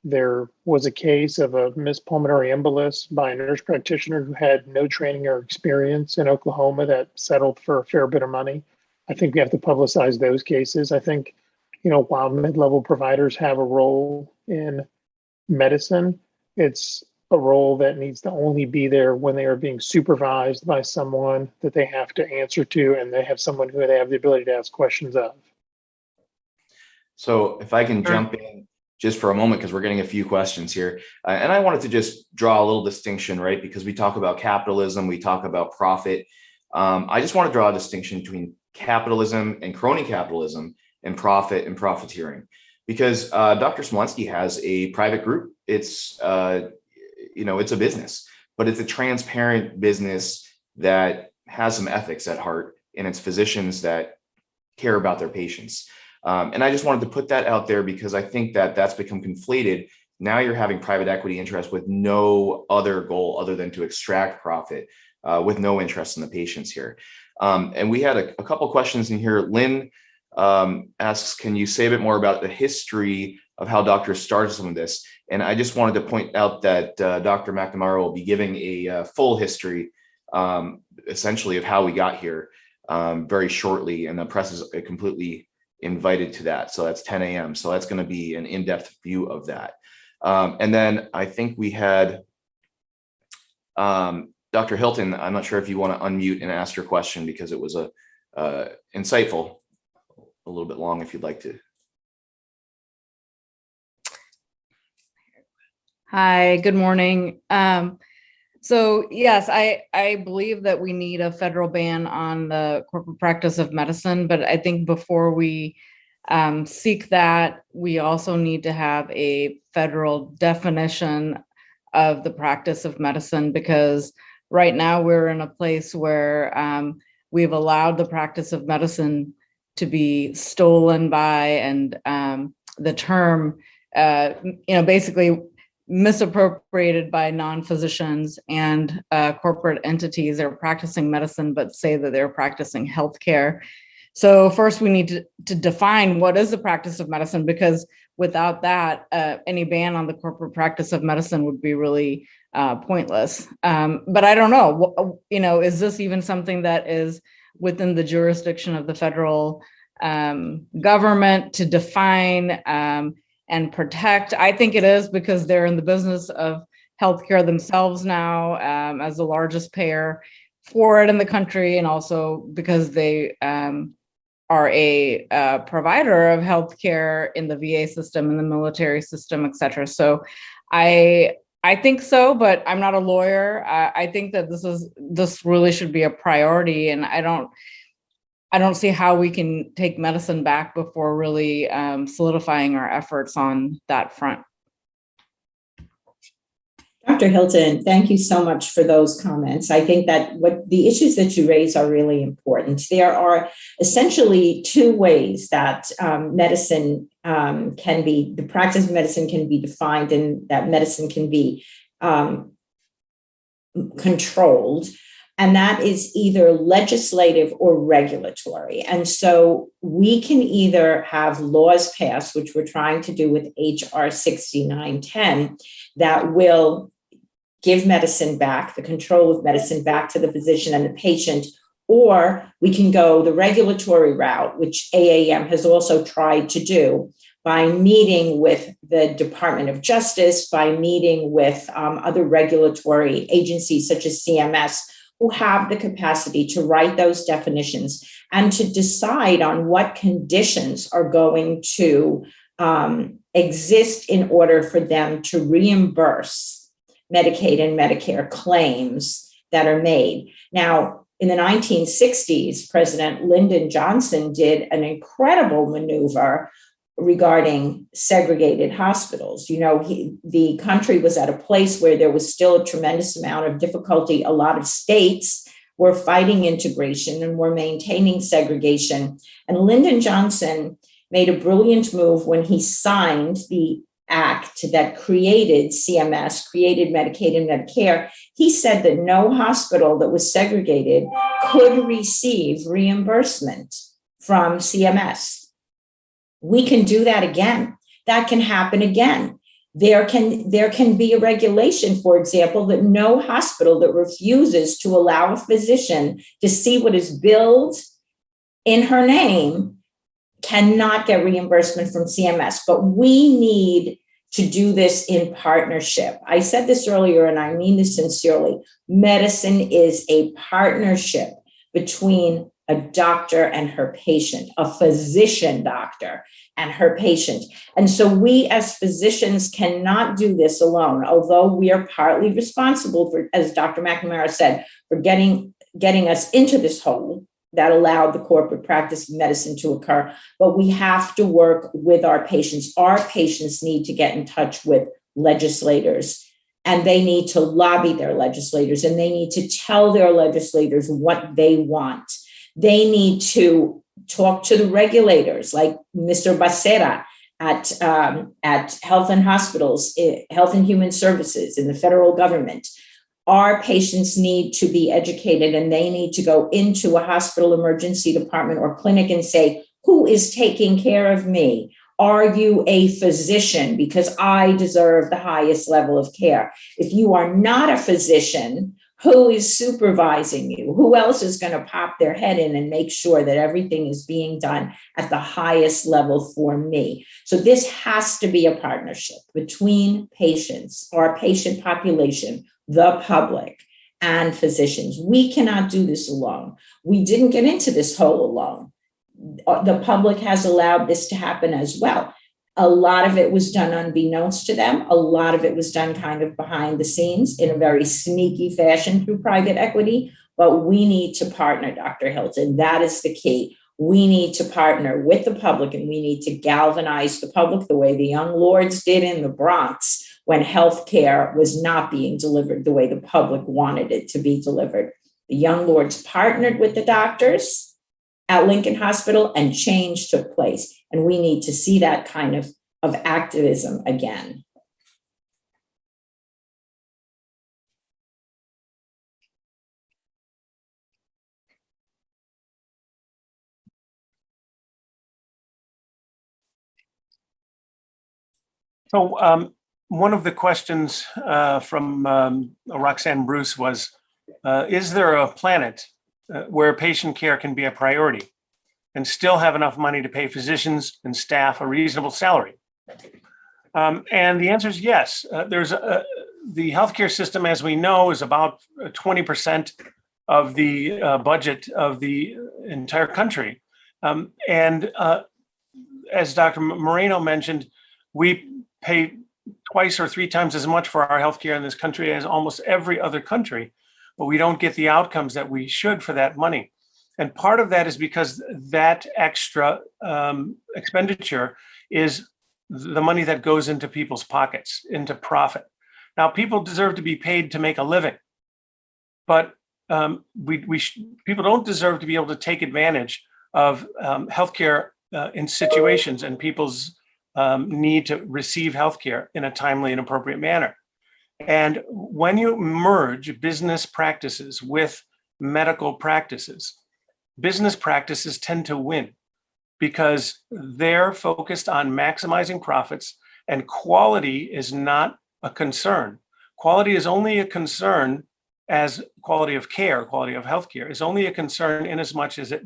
There was a case of a missed pulmonary embolus by a nurse practitioner who had no training or experience in Oklahoma that settled for a fair bit of money. I think we have to publicize those cases. I think, while mid-level providers have a role in medicine, it's a role that needs to only be there when they are being supervised by someone that they have to answer to, and they have someone who they have the ability to ask questions of. So if I can jump in just for a moment, because we're getting a few questions here. And I wanted to just draw a little distinction, right? Because we talk about capitalism, we talk about profit. I just want to draw a distinction between capitalism and crony capitalism and profit and profiteering. Because Dr. Schmelinski has a private group. It's, it's a business, but it's a transparent business that has some ethics at heart, and it's physicians that care about their patients. And I just wanted to put that out there because I think that that's become conflated. Now you're having private equity interest with no other goal other than to extract profit, with no interest in the patients here. And we had a couple questions in here. Lynn asks, can you say a bit more about the history of how doctors started some of this? And I just wanted to point out that Dr. McNamara will be giving a full history, essentially, of how we got here very shortly. And the press is completely invited to that. So that's 10 a.m. So that's going to be an in-depth view of that. And then I think we had Dr. Hilton. I'm not sure if you want to unmute and ask your question because it was insightful, a little bit long if you'd like to. Hi, good morning. So yes, I believe that we need a federal ban on the corporate practice of medicine, but I think before we seek that, we also need to have a federal definition of the practice of medicine, because right now we're in a place where we've allowed the practice of medicine to be stolen by, and the term, basically misappropriated by non-physicians and corporate entities that are practicing medicine but say that they're practicing healthcare. So first we need to define what is the practice of medicine, because without that, any ban on the corporate practice of medicine would be really pointless. But I don't know, is this even something that is within the jurisdiction of the federal government to define and protect? I think it is, because they're in the business of healthcare themselves now, as the largest payer for it in the country, and also because they are a provider of healthcare in the VA system, in the military system, et cetera. So I think so, but I'm not a lawyer. I think that this really should be a priority, and I don't see how we can take medicine back before really solidifying our efforts on that front. Dr. Hilton, thank you so much for those comments. I think that what the issues that you raise are really important. There are essentially two ways that medicine the practice of medicine can be defined, and that medicine can be controlled. And that is either legislative or regulatory. And so we can either have laws passed, which we're trying to do with HR 6910, that will give medicine back, the control of medicine back to the physician and the patient, or we can go the regulatory route, which AAM has also tried to do by meeting with the Department of Justice, by meeting with other regulatory agencies such as CMS, who have the capacity to write those definitions and to decide on what conditions are going to exist in order for them to reimburse Medicaid and Medicare claims that are made. Now, in the 1960s, President Lyndon Johnson did an incredible maneuver regarding segregated hospitals. You know, the country was at a place where there was still a tremendous amount of difficulty. A lot of states were fighting integration and were maintaining segregation. And Lyndon Johnson made a brilliant move when he signed the act that created CMS, created Medicaid and Medicare. He said that no hospital that was segregated could receive reimbursement from CMS. We can do that again. That can happen again. There can be a regulation, for example, that no hospital that refuses to allow a physician to see what is billed in her name cannot get reimbursement from CMS. But we need to do this in partnership. I said this earlier, and I mean this sincerely. Medicine is a partnership between a doctor and her patient, a physician doctor and her patient. And so we as physicians cannot do this alone, although we are partly responsible for, as Dr. McNamara said, for getting us into this hole that allowed the corporate practice of medicine to occur. But we have to work with our patients. Our patients need to get in touch with legislators, and they need to lobby their legislators, and they need to tell their legislators what they want. They need to talk to the regulators like Mr. Becerra at Health and Hospitals, Health and Human Services in the federal government. Our patients need to be educated, and they need to go into a hospital emergency department or clinic and say, who is taking care of me? Are you a physician? Because I deserve the highest level of care. If you are not a physician, who is supervising you? Who else is going to pop their head in and make sure that everything is being done at the highest level for me? So this has to be a partnership between patients, our patient population, the public, and physicians. We cannot do this alone. We didn't get into this hole alone. The public has allowed this to happen as well. A lot of it was done unbeknownst to them. A lot of it was done kind of behind the scenes in a very sneaky fashion through private equity. But we need to partner, Dr. Hilton. That is the key. We need to partner with the public, and we need to galvanize the public the way the young lords did in the Bronx when healthcare was not being delivered the way the public wanted it to be delivered. The young lords partnered with the doctors at Lincoln Hospital, and change took place. And we need to see that kind of activism again. So one of the questions from Roxanne Bruce was, is there a planet where patient care can be a priority and still have enough money to pay physicians and staff a reasonable salary? And the answer is yes. The healthcare system, as we know, is about 20% of the budget of the entire country. And as Dr. Moreno mentioned, we pay twice or three times as much for our healthcare in this country as almost every other country, but we don't get the outcomes that we should for that money. And part of that is because that extra expenditure is the money that goes into people's pockets, into profit. Now, people deserve to be paid to make a living, but people don't deserve to be able to take advantage of healthcare in situations and people's need to receive healthcare in a timely and appropriate manner. And when you merge business practices with medical practices, business practices tend to win because they're focused on maximizing profits, and quality is not a concern. Quality is only a concern as quality of care, quality of healthcare is only a concern in as much as it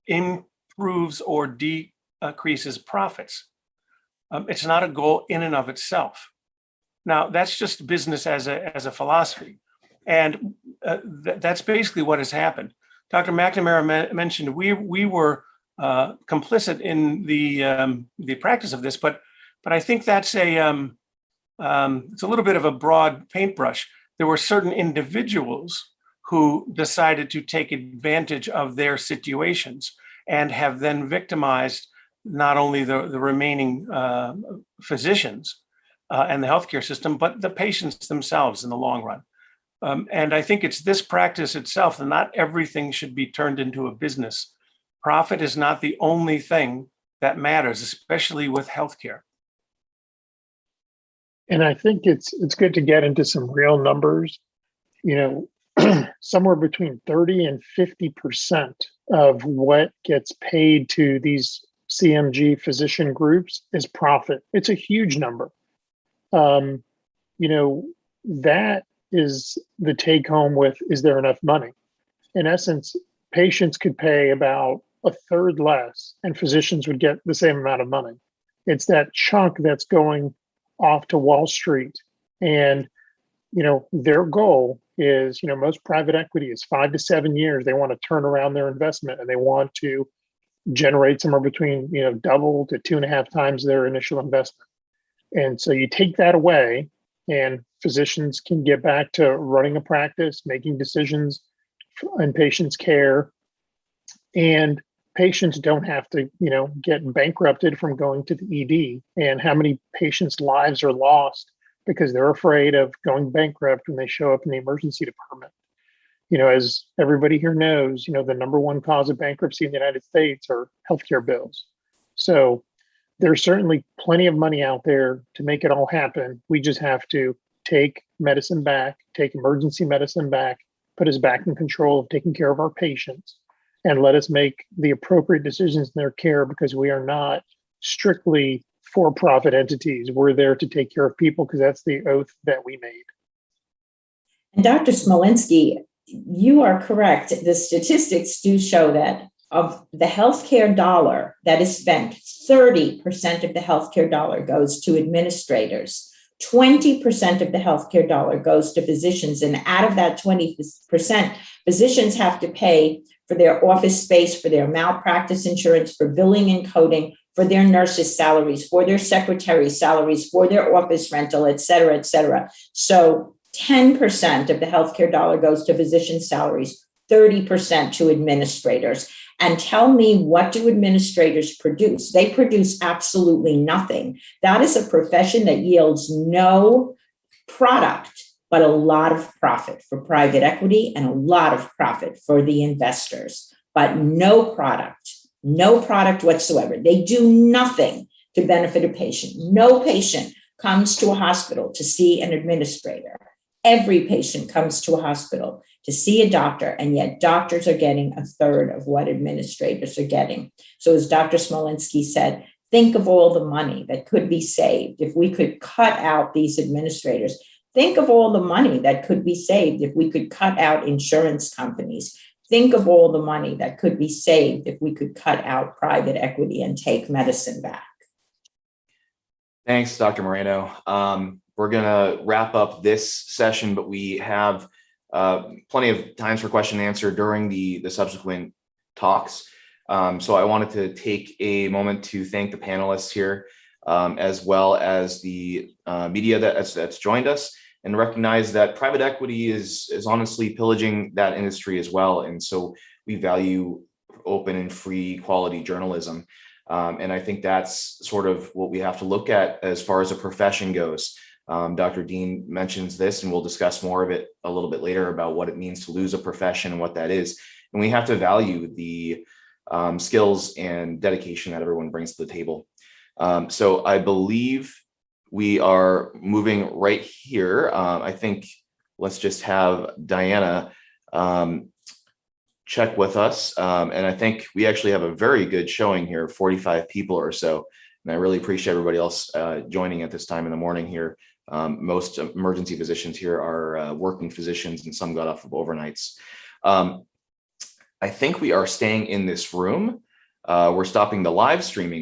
improves or decreases profits. It's not a goal in and of itself. Now, that's just business as a philosophy. And that's basically what has happened. Dr. McNamara mentioned we were complicit in the practice of this, but I think that's it's a little bit of a broad paintbrush. There were certain individuals who decided to take advantage of their situations and have then victimized not only the remaining physicians and the healthcare system, but the patients themselves in the long run. And I think it's this practice itself that not everything should be turned into a business. Profit is not the only thing that matters, especially with healthcare. And I think it's good to get into some real numbers. Somewhere between 30 and 50% of what gets paid to these CMG physician groups is profit. It's a huge number. That is the take home with, is there enough money? In essence, patients could pay about a third less and physicians would get the same amount of money. It's that chunk that's going off to Wall Street. And, their goal is, most private equity is 5 to 7 years. They want to turn around their investment and they want to generate somewhere between, double to 2.5 times their initial investment. And so you take that away and physicians can get back to running a practice, making decisions in patients' care. And patients don't have to, get bankrupted from going to the ED. And how many patients' lives are lost because they're afraid of going bankrupt when they show up in the emergency department. As everybody here knows, the number one cause of bankruptcy in the United States are healthcare bills. So there's certainly plenty of money out there to make it all happen. We just have to take medicine back, take emergency medicine back, put us back in control of taking care of our patients, and let us make the appropriate decisions in their care, because we are not strictly for-profit entities. We're there to take care of people because that's the oath that we made. And Dr. Schmelinski, you are correct. The statistics do show that of the healthcare dollar that is spent, 30% of the healthcare dollar goes to administrators. 20% of the healthcare dollar goes to physicians. And out of that 20%, physicians have to pay for their office space, for their malpractice insurance, for billing and coding, for their nurses' salaries, for their secretary salaries, for their office rental, et cetera, et cetera. So 10% of the healthcare dollar goes to physician salaries, 30% to administrators. And tell me, what do administrators produce? They produce absolutely nothing. That is a profession that yields no product, but a lot of profit for private equity and a lot of profit for the investors, but no product whatsoever. They do nothing to benefit a patient. No patient comes to a hospital to see an administrator. Every patient comes to a hospital to see a doctor, and yet doctors are getting a third of what administrators are getting. So as Dr. Schmelinski said, think of all the money that could be saved if we could cut out these administrators. Think of all the money that could be saved if we could cut out insurance companies. Think of all the money that could be saved if we could cut out private equity and take medicine back. Thanks, Dr. Moreno. We're going to wrap up this session, but we have plenty of times for question and answer during the subsequent talks. So I wanted to take a moment to thank the panelists here, as well as the media that's joined us, and recognize that private equity is honestly pillaging that industry as well. And so we value open and free quality journalism. And I think that's sort of what we have to look at as far as a profession goes. Dr. Dean mentions this, and we'll discuss more of it a little bit later about what it means to lose a profession and what that is. And we have to value the skills and dedication that everyone brings to the table. So I believe we are moving right here. I think let's just have Diana check with us. And I think we actually have a very good showing here, 45 people or so. And I really appreciate everybody else joining at this time in the morning here. Most emergency physicians here are working physicians, and some got off of overnights. I think we are staying in this room. We're stopping the live streaming